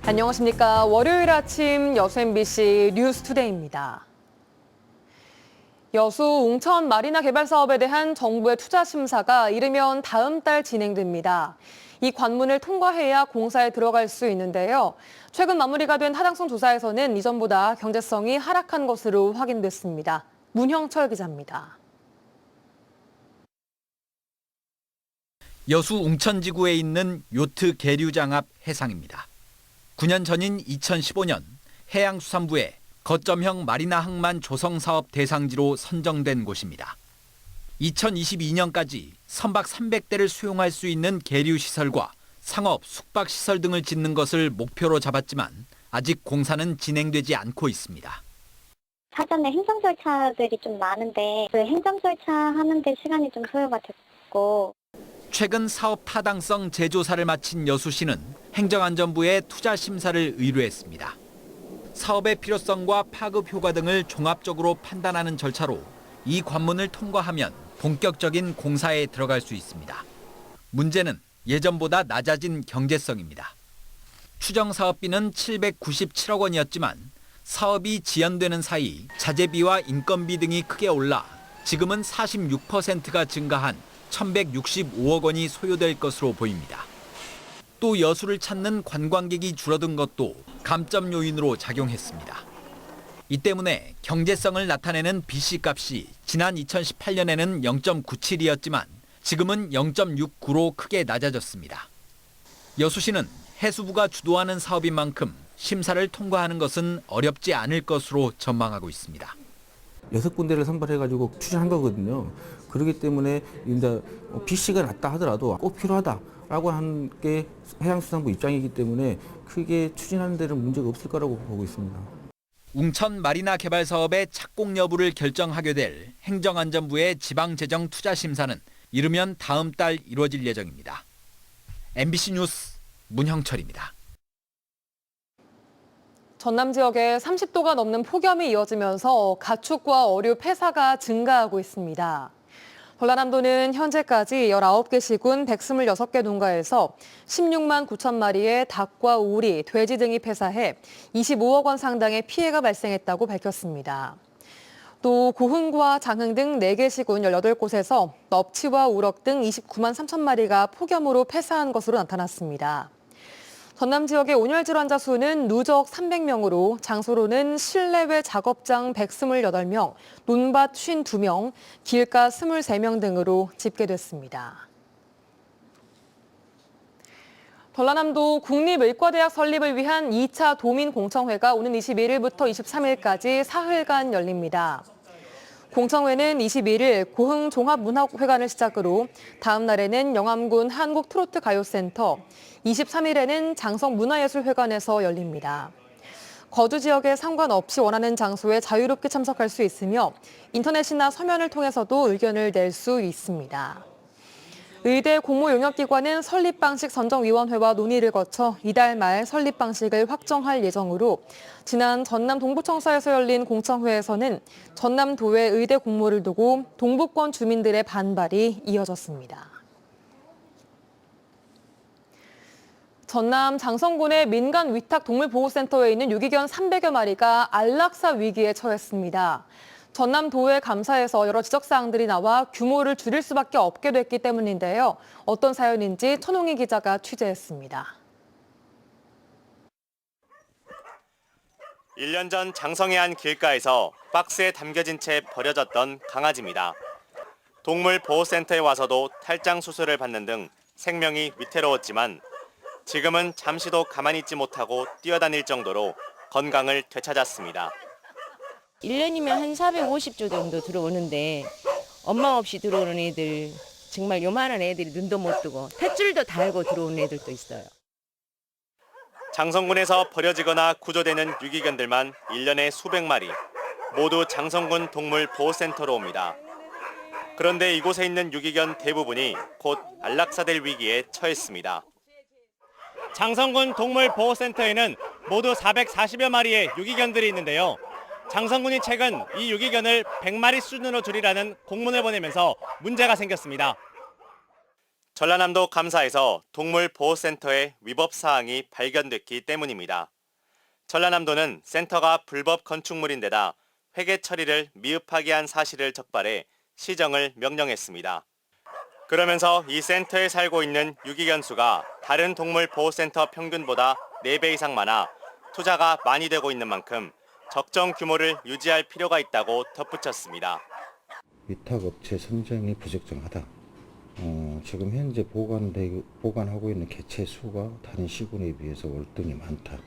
안녕하십니까. 월요일 아침 여수 MBC 뉴스투데이입니다. 여수 웅천 마리나 개발 사업에 대한 정부의 투자 심사가 이르면 다음 달 진행됩니다. 이 관문을 통과해야 공사에 들어갈 수 있는데요. 최근 마무리가 된 하당성 조사에서는 이전보다 경제성이 하락한 것으로 확인됐습니다. 문형철 기자입니다. 여수 웅천지구에 있는 요트 계류장 앞 해상입니다. 9년 전인 2015년 해양수산부의 거점형 마리나 항만 조성 사업 대상지로 선정된 곳입니다. 2022년까지 선박 300대를 수용할 수 있는 계류시설과 상업, 숙박시설 등을 짓는 것을 목표로 잡았지만 아직 공사는 진행되지 않고 있습니다. 사전에 행정 절차들이 좀 많은데 그 행정 절차 하는데 시간이 좀 소요가 됐고 최근 사업 타당성 재조사를 마친 여수시는 행정안전부에 투자 심사를 의뢰했습니다. 사업의 필요성과 파급 효과 등을 종합적으로 판단하는 절차로 이 관문을 통과하면 본격적인 공사에 들어갈 수 있습니다. 문제는 예전보다 낮아진 경제성입니다. 추정 사업비는 797억 원이었지만 사업이 지연되는 사이 자재비와 인건비 등이 크게 올라 지금은 46%가 증가한 1,165억 원이 소요될 것으로 보입니다. 또 여수를 찾는 관광객이 줄어든 것도 감점 요인으로 작용했습니다. 이 때문에 경제성을 나타내는 BC값이 지난 2018년에는 0.97이었지만 지금은 0.69로 크게 낮아졌습니다. 여수시는 해수부가 주도하는 사업인 만큼 심사를 통과하는 것은 어렵지 않을 것으로 전망하고 있습니다. 6군데를 선발해가지고 추진한 거거든요. 그렇기 때문에 이제 BC가 낮다 하더라도 꼭 필요하다라고 하는 게 해양수산부 입장이기 때문에 크게 추진하는 데는 문제가 없을 거라고 보고 있습니다. 웅천 마리나 개발 사업의 착공 여부를 결정하게 될 행정안전부의 지방재정투자심사는 이르면 다음 달 이루어질 예정입니다. MBC 뉴스 문형철입니다. 전남 지역에 30도가 넘는 폭염이 이어지면서 가축과 어류 폐사가 증가하고 있습니다. 전라남도는 현재까지 19개 시군 126개 농가에서 16만 9천 마리의 닭과 오리, 돼지 등이 폐사해 25억 원 상당의 피해가 발생했다고 밝혔습니다. 또 고흥과 장흥 등 4개 시군 18곳에서 넙치와 우럭 등 29만 3천 마리가 폭염으로 폐사한 것으로 나타났습니다. 전남 지역의 온열 질환자 수는 누적 300명으로 장소로는 실내외 작업장 128명, 논밭 52명, 길가 23명 등으로 집계됐습니다. 전라남도 국립의과대학 설립을 위한 2차 도민공청회가 오는 21일부터 23일까지 사흘간 열립니다. 공청회는 21일 고흥 종합문화회관을 시작으로 다음 날에는 영암군 한국트로트가요센터, 23일에는 장성문화예술회관에서 열립니다. 거주 지역에 상관없이 원하는 장소에 자유롭게 참석할 수 있으며 인터넷이나 서면을 통해서도 의견을 낼 수 있습니다. 의대 공모 용역기관은 설립 방식 선정위원회와 논의를 거쳐 이달 말 설립 방식을 확정할 예정으로 지난 전남 동부청사에서 열린 공청회에서는 전남도의 의대 공모를 두고 동부권 주민들의 반발이 이어졌습니다. 전남 장성군의 민간 위탁 동물보호센터에 있는 유기견 300여 마리가 안락사 위기에 처했습니다. 전남도의 감사에서 여러 지적사항들이 나와 규모를 줄일 수밖에 없게 됐기 때문인데요. 어떤 사연인지 천홍희 기자가 취재했습니다. 1년 전 장성의 한 길가에서 박스에 담겨진 채 버려졌던 강아지입니다. 동물보호센터에 와서도 탈장 수술을 받는 등 생명이 위태로웠지만 지금은 잠시도 가만히 있지 못하고 뛰어다닐 정도로 건강을 되찾았습니다. 1년이면 한 450조 정도 들어오는데 엄마 없이 들어오는 애들, 정말 요만한 애들이 눈도 못 뜨고 탯줄도 달고 들어오는 애들도 있어요. 장성군에서 버려지거나 구조되는 유기견들만 1년에 수백 마리, 모두 장성군 동물보호센터로 옵니다. 그런데 이곳에 있는 유기견 대부분이 곧 안락사될 위기에 처했습니다. 장성군 동물보호센터에는 모두 440여 마리의 유기견들이 있는데요. 장성군이 최근 이 유기견을 100마리 수준으로 줄이라는 공문을 보내면서 문제가 생겼습니다. 전라남도 감사에서 동물보호센터의 위법 사항이 발견됐기 때문입니다. 전라남도는 센터가 불법 건축물인데다 회계 처리를 미흡하게 한 사실을 적발해 시정을 명령했습니다. 그러면서 이 센터에 살고 있는 유기견 수가 다른 동물보호센터 평균보다 4배 이상 많아 투자가 많이 되고 있는 만큼 적정 규모를 유지할 필요가 있다고 덧붙였습니다. 위탁업체 선정이 부적정하다. 지금 현재 보관하고 있는 개체 수가 다른 시군에 비해서 월등히 많다.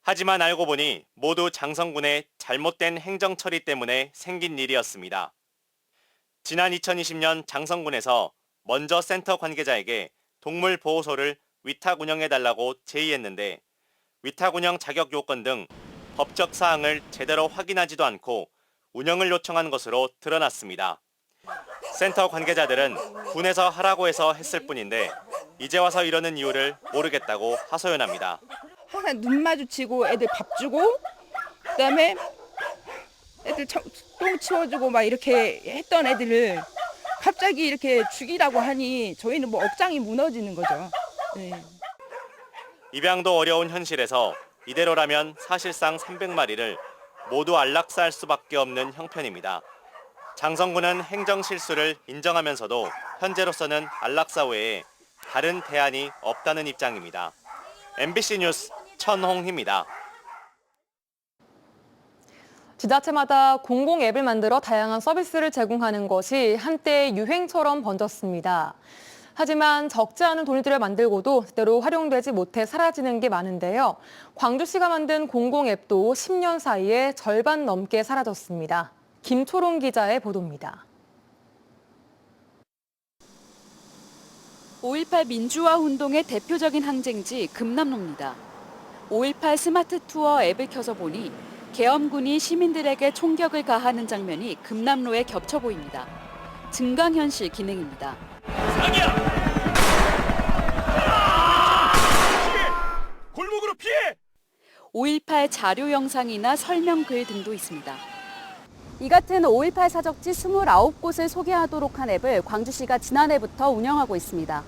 하지만 알고 보니 모두 장성군의 잘못된 행정 처리 때문에 생긴 일이었습니다. 지난 2020년 장성군에서 먼저 센터 관계자에게 동물보호소를 위탁 운영해달라고 제의했는데 위탁 운영 자격 요건 등 법적 사항을 제대로 확인하지도 않고 운영을 요청한 것으로 드러났습니다. 센터 관계자들은 군에서 하라고 해서 했을 뿐인데 이제 와서 이러는 이유를 모르겠다고 하소연합니다. 항상 눈 마주치고 애들 밥 주고 그다음에 애들 똥 치워주고 막 이렇게 했던 애들을 갑자기 이렇게 죽이라고 하니 저희는 뭐 억장이 무너지는 거죠. 네. 입양도 어려운 현실에서 이대로라면 사실상 300마리를 모두 안락사할 수밖에 없는 형편입니다. 장성군은 행정 실수를 인정하면서도 현재로서는 안락사 외에 다른 대안이 없다는 입장입니다. MBC 뉴스 천홍희입니다. 지자체마다 공공 앱을 만들어 다양한 서비스를 제공하는 것이 한때 유행처럼 번졌습니다. 하지만 적지 않은 돈을 들여 만들고도 제대로 활용되지 못해 사라지는 게 많은데요. 광주시가 만든 공공 앱도 10년 사이에 절반 넘게 사라졌습니다. 김초롱 기자의 보도입니다. 5.18 민주화 운동의 대표적인 항쟁지 금남로입니다. 5.18 스마트 투어 앱을 켜서 보니 계엄군이 시민들에게 총격을 가하는 장면이 금남로에 겹쳐 보입니다. 증강현실 기능입니다. 5.18 자료 영상이나 설명글 등도 있습니다. 이 같은 5.18 사적지 29곳을 소개하도록 한 앱을 광주시가 지난해부터 운영하고 있습니다.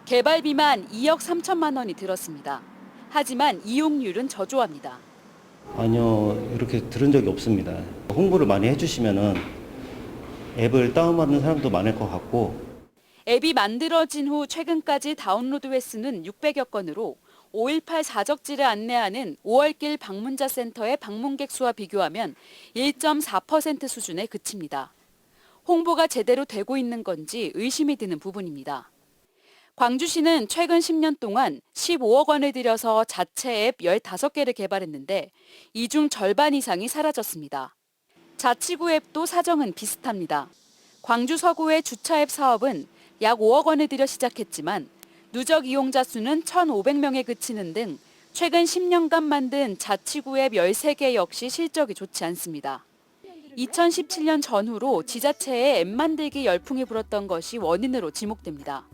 개발비만 2억 3천만 원이 들었습니다. 하지만 이용률은 저조합니다. 아니요, 이렇게 들은 적이 없습니다. 홍보를 많이 해주시면은 앱을 다운받는 사람도 많을 것 같고. 앱이 만들어진 후 최근까지 다운로드 횟수는 600여 건으로 5.18 사적지를 안내하는 5월길 방문자 센터의 방문객 수와 비교하면 1.4% 수준에 그칩니다. 홍보가 제대로 되고 있는 건지 의심이 드는 부분입니다. 광주시는 최근 10년 동안 15억 원을 들여서 자체 앱 15개를 개발했는데 이 중 절반 이상이 사라졌습니다. 자치구 앱도 사정은 비슷합니다. 광주 서구의 주차 앱 사업은 약 5억 원을 들여 시작했지만 누적 이용자 수는 1,500명에 그치는 등 최근 10년간 만든 자치구 앱 13개 역시 실적이 좋지 않습니다. 2017년 전후로 지자체에 앱 만들기 열풍이 불었던 것이 원인으로 지목됩니다.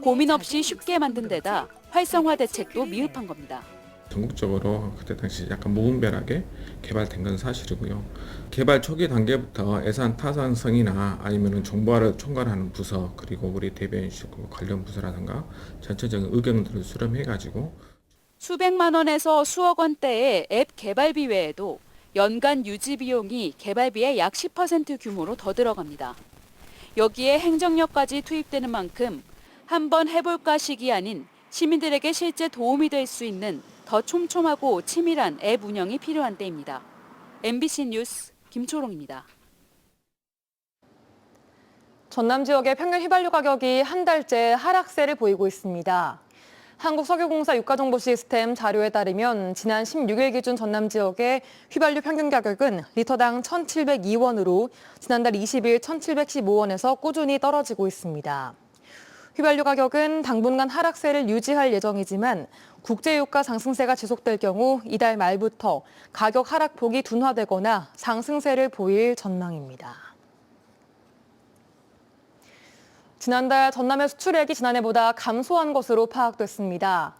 고민 없이 쉽게 만든 데다 활성화 대책도 미흡한 겁니다. 전국적으로 그때 당시 약간 무분별하게 개발된 건 사실이고요. 개발 초기 단계부터 예산 타산성이나 아니면 정보화를 총괄하는 부서 그리고 우리 대변인실 관련 부서라든가 전체적인 의견들을 수렴해가지고 수백만 원에서 수억 원대의 앱 개발비 외에도 연간 유지 비용이 개발비의 약 10% 규모로 더 들어갑니다. 여기에 행정력까지 투입되는 만큼 한번 해볼까 식이 아닌 시민들에게 실제 도움이 될 수 있는 더 촘촘하고 치밀한 앱 운영이 필요한 때입니다. MBC 뉴스 김초롱입니다. 전남 지역의 평균 휘발유 가격이 한 달째 하락세를 보이고 있습니다. 한국석유공사 유가정보 시스템 자료에 따르면 지난 16일 기준 전남 지역의 휘발유 평균 가격은 리터당 1,702원으로 지난달 20일 1,715원에서 꾸준히 떨어지고 있습니다. 휘발유 가격은 당분간 하락세를 유지할 예정이지만 국제유가 상승세가 지속될 경우 이달 말부터 가격 하락폭이 둔화되거나 상승세를 보일 전망입니다. 지난달 전남의 수출액이 지난해보다 감소한 것으로 파악됐습니다.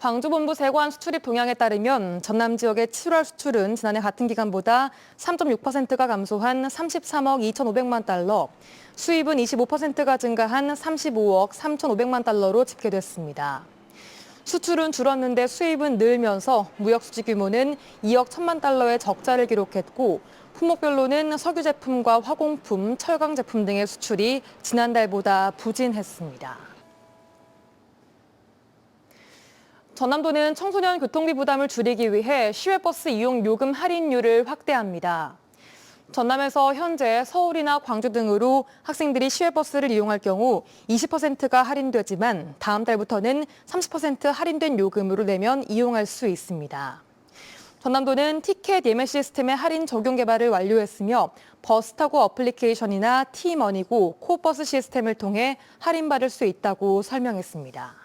광주본부 세관 수출입 동향에 따르면 전남 지역의 7월 수출은 지난해 같은 기간보다 3.6%가 감소한 33억 2,500만 달러, 수입은 25%가 증가한 35억 3,500만 달러로 집계됐습니다. 수출은 줄었는데 수입은 늘면서 무역 수지 규모는 2억 1천만 달러의 적자를 기록했고, 품목별로는 석유 제품과 화공품, 철강 제품 등의 수출이 지난달보다 부진했습니다. 전남도는 청소년 교통비 부담을 줄이기 위해 시외버스 이용 요금 할인율을 확대합니다. 전남에서 현재 서울이나 광주 등으로 학생들이 시외버스를 이용할 경우 20%가 할인되지만 다음 달부터는 30% 할인된 요금으로 내면 이용할 수 있습니다. 전남도는 티켓 예매 시스템의 할인 적용 개발을 완료했으며 버스타고 어플리케이션이나 T머니고 코버스 시스템을 통해 할인받을 수 있다고 설명했습니다.